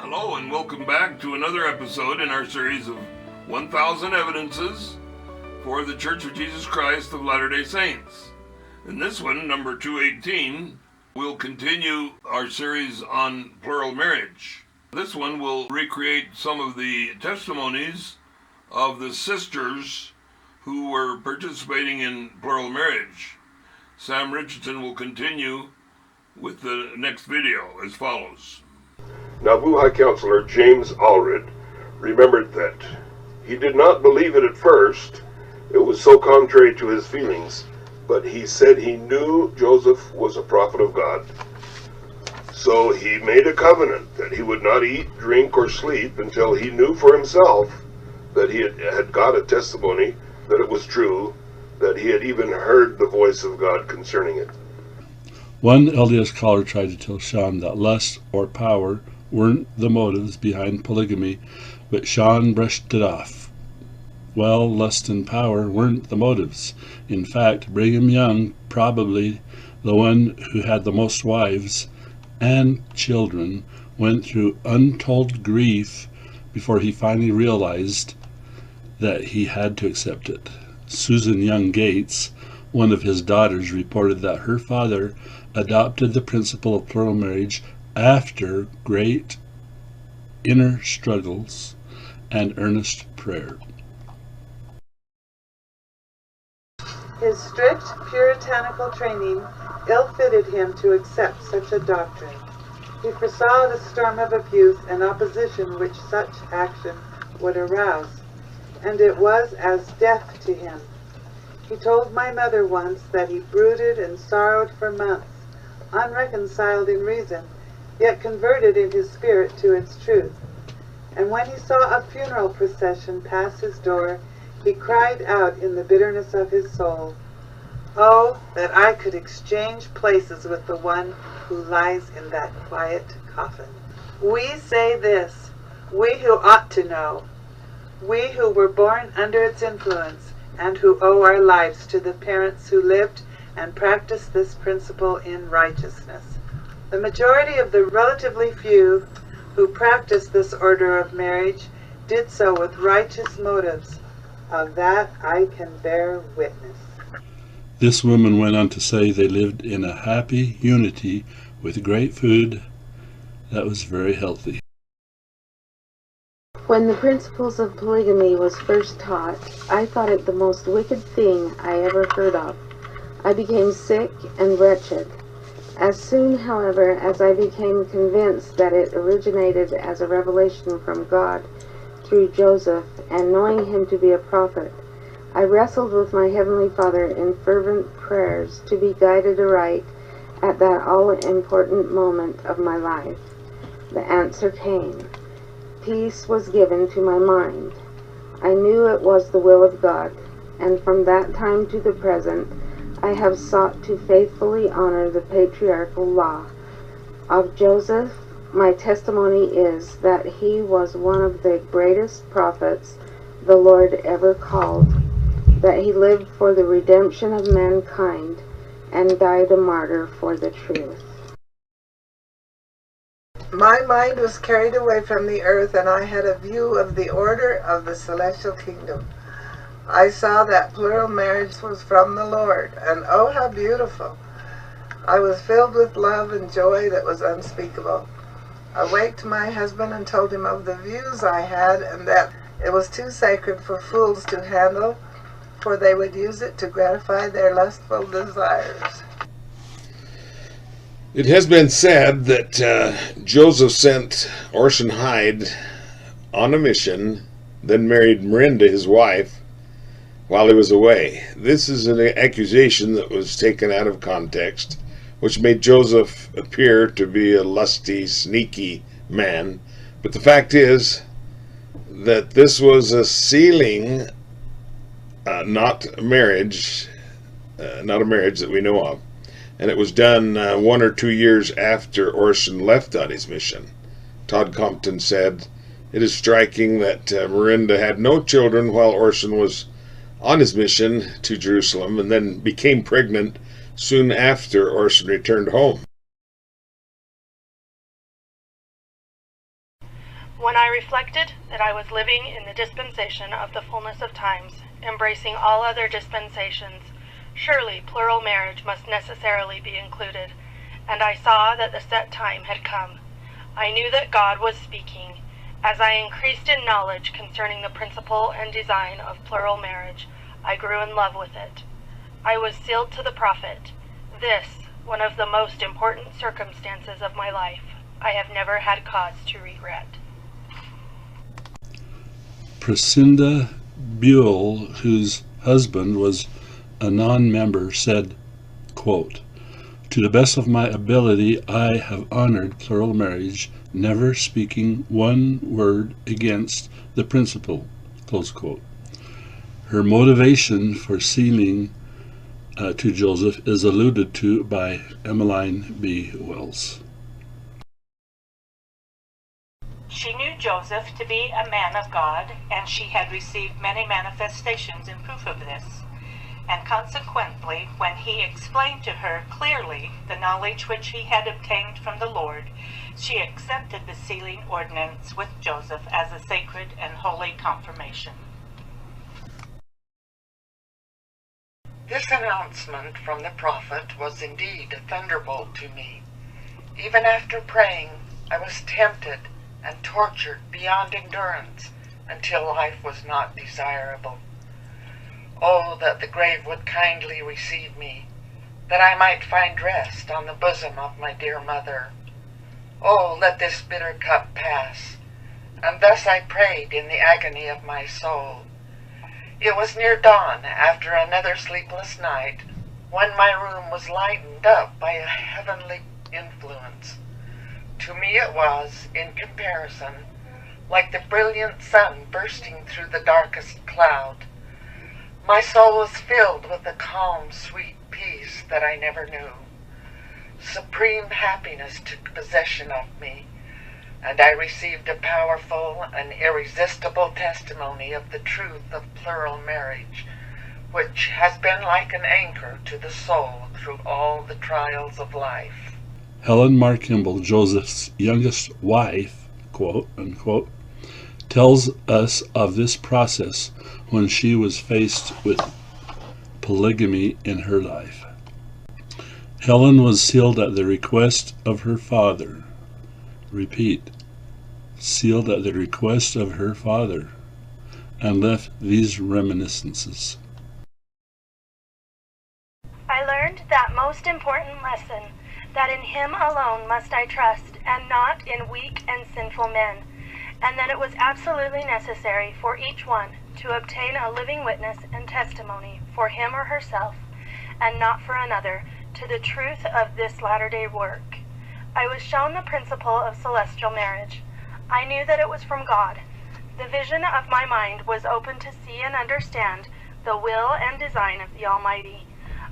Hello and welcome back to another episode in our series of 1,000 Evidences for the Church of Jesus Christ of Latter-day Saints. In this one, number 218, we'll continue our series on plural marriage. This one will recreate some of the testimonies of the sisters who were participating in plural marriage. Sam Richardson will continue with the next video as follows. Nauvoo High Counselor James Allred remembered that he did not believe it at first. It was so contrary to his feelings, but he said he knew Joseph was a prophet of God. So he made a covenant that he would not eat, drink, or sleep until he knew for himself that he had got a testimony that it was true, that he had even heard the voice of God concerning it. One LDS caller tried to tell Sean that lust or power weren't the motives behind polygamy, but Sean brushed it off. Well, lust and power weren't the motives. In fact, Brigham Young, probably the one who had the most wives and children, went through untold grief before he finally realized that he had to accept it. Susan Young Gates, one of his daughters, reported that her father adopted the principle of plural marriage after great inner struggles and earnest prayer. His strict puritanical training ill-fitted him to accept such a doctrine. He foresaw the storm of abuse and opposition which such action would arouse, and it was as death to him. He told my mother once that he brooded and sorrowed for months, unreconciled in reason, yet converted in his spirit to its truth. And when he saw a funeral procession pass his door, he cried out in the bitterness of his soul, "Oh, that I could exchange places with the one who lies in that quiet coffin." We say this, we who ought to know, we who were born under its influence, and who owe our lives to the parents who lived and practiced this principle in righteousness. The majority of the relatively few who practiced this order of marriage did so with righteous motives. Of that I can bear witness. This woman went on to say they lived in a happy unity with great food that was very healthy. When the principles of polygamy was first taught, I thought it the most wicked thing I ever heard of. I became sick and wretched. As soon, however, as I became convinced that it originated as a revelation from God through Joseph, and knowing him to be a prophet, I wrestled with my Heavenly Father in fervent prayers to be guided aright at that all-important moment of my life. The answer came. Peace was given to my mind. I knew it was the will of God, and from that time to the present, I have sought to faithfully honor the patriarchal law. Of Joseph, my testimony is that he was one of the greatest prophets the Lord ever called, that he lived for the redemption of mankind and died a martyr for the truth. My mind was carried away from the earth, and I had a view of the order of the celestial kingdom. I saw that plural marriage was from the Lord, and oh, how beautiful! I was filled with love and joy that was unspeakable. I waked my husband and told him of the views I had, and that it was too sacred for fools to handle, for they would use it to gratify their lustful desires. It has been said that Joseph sent Orson Hyde on a mission, then married Miranda, his wife, while he was away. This is an accusation that was taken out of context, which made Joseph appear to be a lusty, sneaky man. But the fact is that this was a sealing, not a marriage that we know of. And it was done 1 or 2 years after Orson left on his mission. Todd Compton said, "It is striking that Miranda had no children while Orson was on his mission to Jerusalem, and then became pregnant soon after Orson returned home." When I reflected that I was living in the dispensation of the fullness of times, embracing all other dispensations, surely plural marriage must necessarily be included, and I saw that the set time had come. I knew that God was speaking. As I increased in knowledge concerning the principle and design of plural marriage, I grew in love with it. I was sealed to the prophet. This, one of the most important circumstances of my life, I have never had cause to regret. Priscinda Buell, whose husband was a non-member, said, quote, "To the best of my ability, I have honored plural marriage, never speaking one word against the principle," close quote. Her motivation for sealing to Joseph is alluded to by Emmeline B. Wells. She knew Joseph to be a man of God, and she had received many manifestations in proof of this. And consequently, when he explained to her clearly the knowledge which he had obtained from the Lord, she accepted the sealing ordinance with Joseph as a sacred and holy confirmation. This announcement from the prophet was indeed a thunderbolt to me. Even after praying, I was tempted and tortured beyond endurance until life was not desirable. Oh, that the grave would kindly receive me, that I might find rest on the bosom of my dear mother. Oh, let this bitter cup pass. And thus I prayed in the agony of my soul. It was near dawn, after another sleepless night, when my room was lightened up by a heavenly influence. To me it was, in comparison, like the brilliant sun bursting through the darkest cloud. My soul was filled with a calm, sweet peace that I never knew. Supreme happiness took possession of me, and I received a powerful and irresistible testimony of the truth of plural marriage, which has been like an anchor to the soul through all the trials of life. Helen Mar Kimball, Joseph's youngest wife, quote unquote, tells us of this process when she was faced with polygamy in her life. Helen was sealed at the request of her father. Repeat, sealed at the request of her father, and left these reminiscences. I learned that most important lesson, that in him alone must I trust, and not in weak and sinful men, and that it was absolutely necessary for each one to obtain a living witness and testimony for him or herself, and not for another, to the truth of this latter-day work. I was shown the principle of celestial marriage. I knew that it was from God. The vision of my mind was open to see and understand the will and design of the Almighty.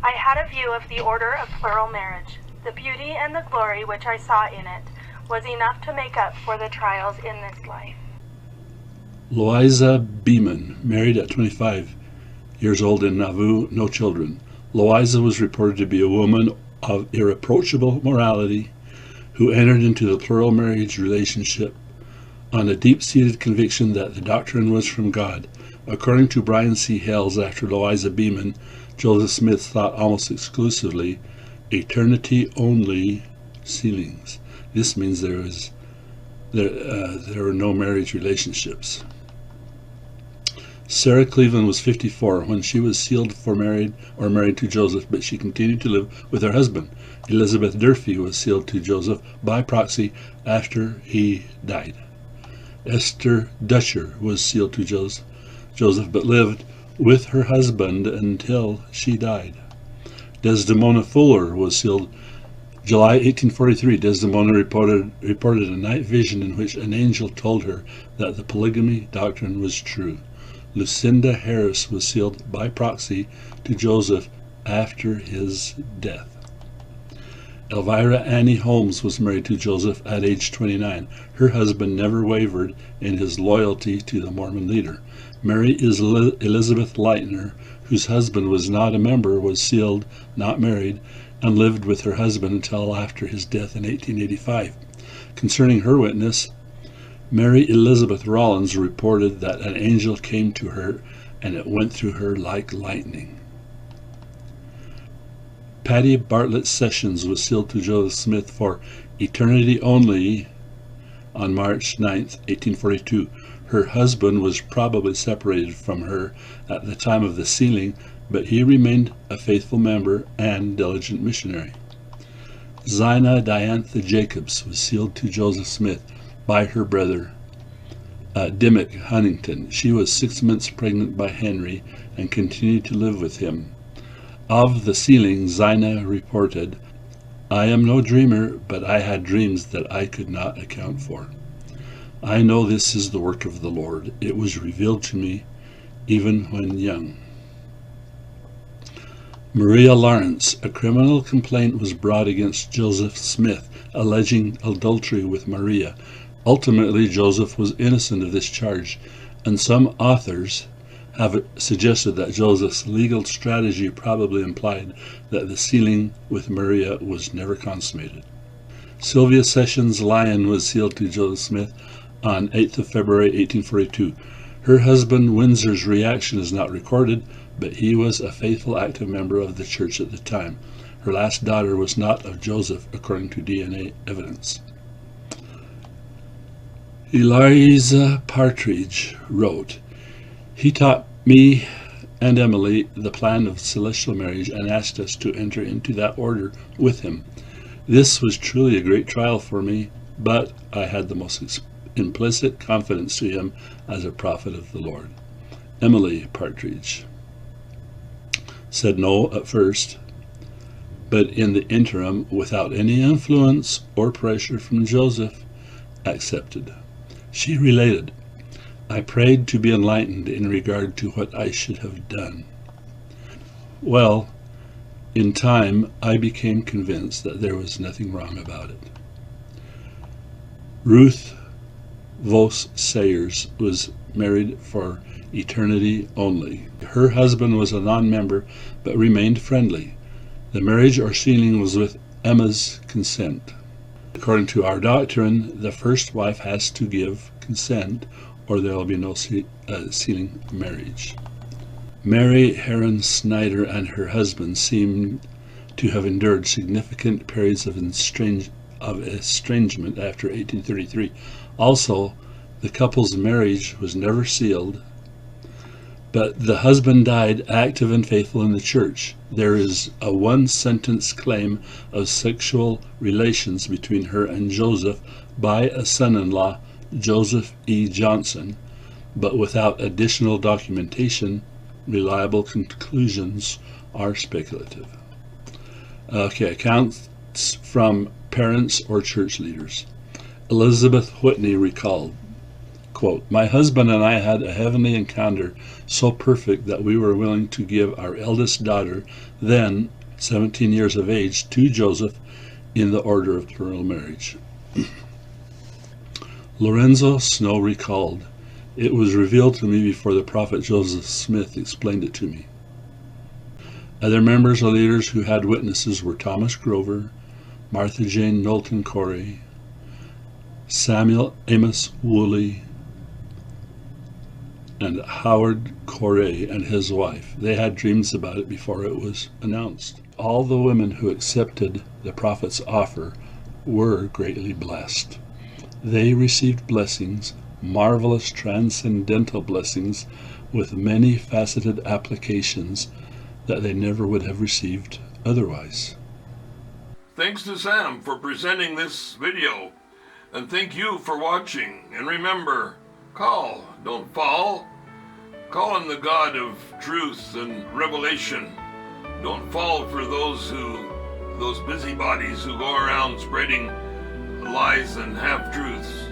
I had a view of the order of plural marriage. The beauty and the glory which I saw in it was enough to make up for the trials in this life. Loiza Beeman, married at 25 years old in Nauvoo, no children. Loiza was reported to be a woman of irreproachable morality who entered into the plural marriage relationship on a deep-seated conviction that the doctrine was from God. According to Brian C. Hales, after Loiza Beeman, Joseph Smith thought almost exclusively eternity-only sealings. This means there were no marriage relationships. Sarah Cleveland was 54 when she was sealed for married to Joseph, but she continued to live with her husband. Elizabeth Durfee was sealed to Joseph by proxy after he died. Esther Dutcher was sealed to Joseph, but lived with her husband until she died. Desdemona Fuller was sealed July 1843. Desdemona reported a night vision in which an angel told her that the polygamy doctrine was true. Lucinda Harris was sealed by proxy to Joseph after his death. Elvira Annie Holmes was married to Joseph at age 29. Her husband never wavered in his loyalty to the Mormon leader. Mary Elizabeth Leitner, whose husband was not a member, was sealed, not married, and lived with her husband until after his death in 1885. Concerning her witness, Mary Elizabeth Rollins reported that an angel came to her and it went through her like lightning. Patty Bartlett Sessions was sealed to Joseph Smith for eternity only on March 9, 1842. Her husband was probably separated from her at the time of the sealing, but he remained a faithful member and diligent missionary. Zina Diantha Jacobs was sealed to Joseph Smith by her brother, Dimmick Huntington. She was 6 months pregnant by Henry and continued to live with him. Of the sealing, Zina reported, "I am no dreamer, but I had dreams that I could not account for. I know this is the work of the Lord. It was revealed to me even when young." Maria Lawrence, a criminal complaint was brought against Joseph Smith, alleging adultery with Maria. Ultimately, Joseph was innocent of this charge, and some authors have suggested that Joseph's legal strategy probably implied that the sealing with Maria was never consummated. Sylvia Sessions Lyon was sealed to Joseph Smith on 8th of February 1842. Her husband Windsor's reaction is not recorded, but he was a faithful active member of the church at the time. Her last daughter was not of Joseph, according to DNA evidence. Eliza Partridge wrote, "He taught me and Emily the plan of celestial marriage and asked us to enter into that order with him. This was truly a great trial for me, but I had the most implicit confidence to him as a prophet of the Lord." Emily Partridge said no at first, but in the interim, without any influence or pressure from Joseph, accepted. She related, "I prayed to be enlightened in regard to what I should have done. Well, in time, I became convinced that there was nothing wrong about it." Ruth Vos Sayers was married for eternity only. Her husband was a non-member, but remained friendly. The marriage or sealing was with Emma's consent. According to our doctrine, the first wife has to give consent, or there will be no sealing marriage. Mary Heron Snyder and her husband seem to have endured significant periods of estrangement after 1833. Also, the couple's marriage was never sealed, but the husband died active and faithful in the church. There is a one-sentence claim of sexual relations between her and Joseph by a son-in-law, Joseph E. Johnson, but without additional documentation, reliable conclusions are speculative. Okay, accounts from parents or church leaders. Elizabeth Whitney recalled, quote, "My husband and I had a heavenly encounter so perfect that we were willing to give our eldest daughter, then 17 years of age, to Joseph in the order of plural marriage." Lorenzo Snow recalled, "It was revealed to me before the prophet Joseph Smith explained it to me." Other members or leaders who had witnesses were Thomas Grover, Martha Jane Knowlton Corey, Samuel Amos Woolley, and Howard Corey and his wife. They had dreams about it before it was announced. All the women who accepted the prophet's offer were greatly blessed. They received blessings, marvelous transcendental blessings, with many faceted applications that they never would have received otherwise. Thanks to Sam for presenting this video, and thank you for watching. And remember, call, don't fall. Call on the God of truth and revelation. Don't fall for those busybodies who go around spreading lies and half-truths.